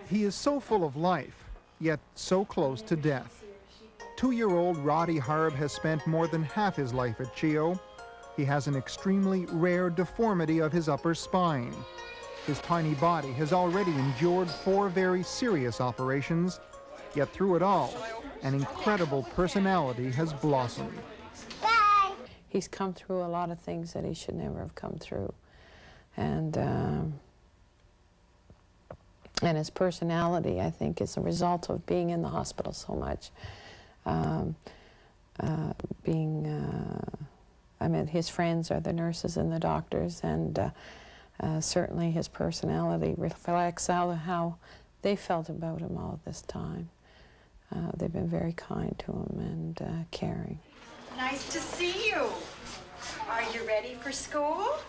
He is so full of life, yet so close to death. 2-year-old Roddey Harb has spent more than half his life at CHEO. He has an extremely rare deformity of his upper spine. His tiny body has already endured 4 very serious operations, yet through it all, an incredible personality has blossomed. Bye. He's come through a lot of things that he should never have come through. And his personality, I think, is a result of being in the hospital so much. I mean, his friends are the nurses and the doctors, and certainly his personality reflects how they felt about him all this time. They've been very kind to him and caring. Nice to see you. Are you ready for school?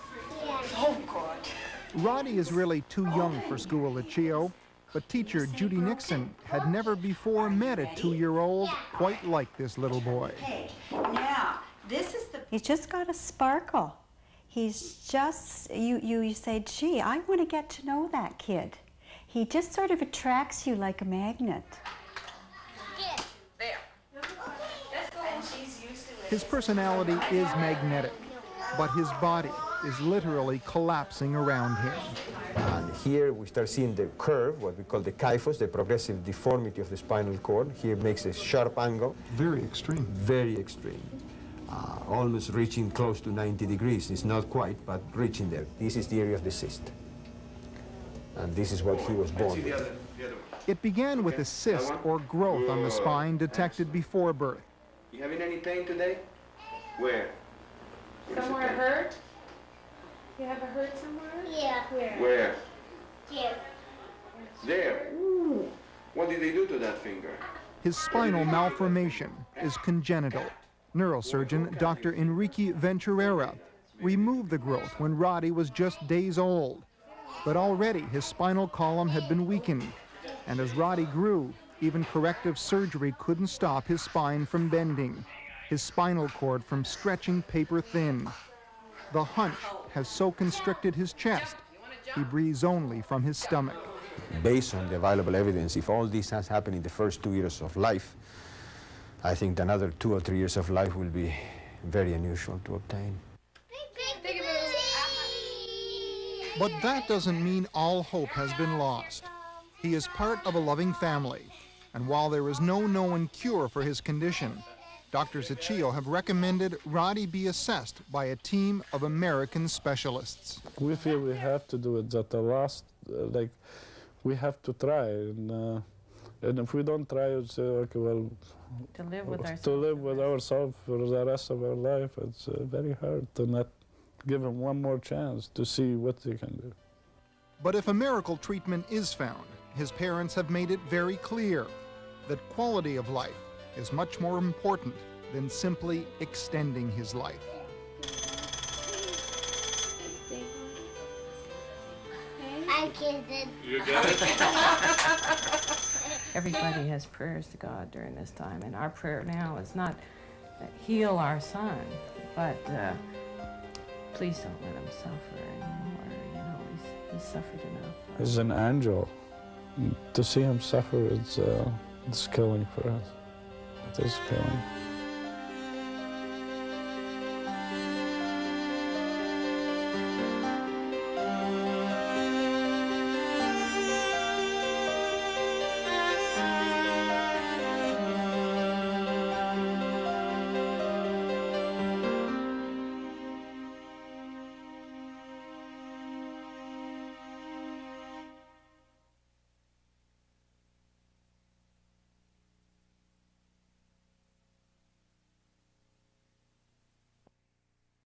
Yeah. Oh, good. Roddey is really too young for school at CHEO, but teacher Judy Nixon had never before met a 2-year-old quite like this little boy. Okay, now, this is the... He's just got a sparkle. He's just, you say, gee, I want to get to know that kid. He just sort of attracts you like a magnet. There. And she's used to it. His personality is magnetic, but his body is literally collapsing around him. And here we start seeing the curve, what we call the kyphos, the progressive deformity of the spinal cord. Here makes a sharp angle. Very extreme. Very extreme. Almost reaching close to 90 degrees. It's not quite, but reaching there. This is the area of the cyst. And this is what he was born with. It began with a cyst or growth on the spine detected before birth. You having any pain today? Where? Somewhere hurt? You have a hurt somewhere? Yeah. Where? Here. There. Ooh. What did they do to that finger? His spinal malformation is congenital. Neurosurgeon Dr. Enrique Venturera removed the growth when Roddey was just days old. But already his spinal column had been weakened. And as Roddey grew, even corrective surgery couldn't stop his spine from bending, his spinal cord from stretching paper thin. The hunch has so constricted his chest, he breathes only from his stomach. Based on the available evidence, if all this has happened in the first 2 years of life, I think another 2 or 3 years of life will be very unusual to obtain. But that doesn't mean all hope has been lost. He is part of a loving family, and while there is no known cure for his condition, doctors at CHEO have recommended Roddey be assessed by a team of American specialists. We feel we have to do it, that the last, we have to try, and if we don't try, it's okay, well, To live with ourselves for the rest of our life, it's very hard to not give him one more chance to see what he can do. But if a miracle treatment is found, his parents have made it very clear that quality of life is much more important than simply extending his life. I get it. You got it? Everybody has prayers to God during this time, and our prayer now is not heal our son, but please don't let him suffer anymore. You know, he's suffered enough. He's an angel. To see him suffer, it's killing for us. It is killing.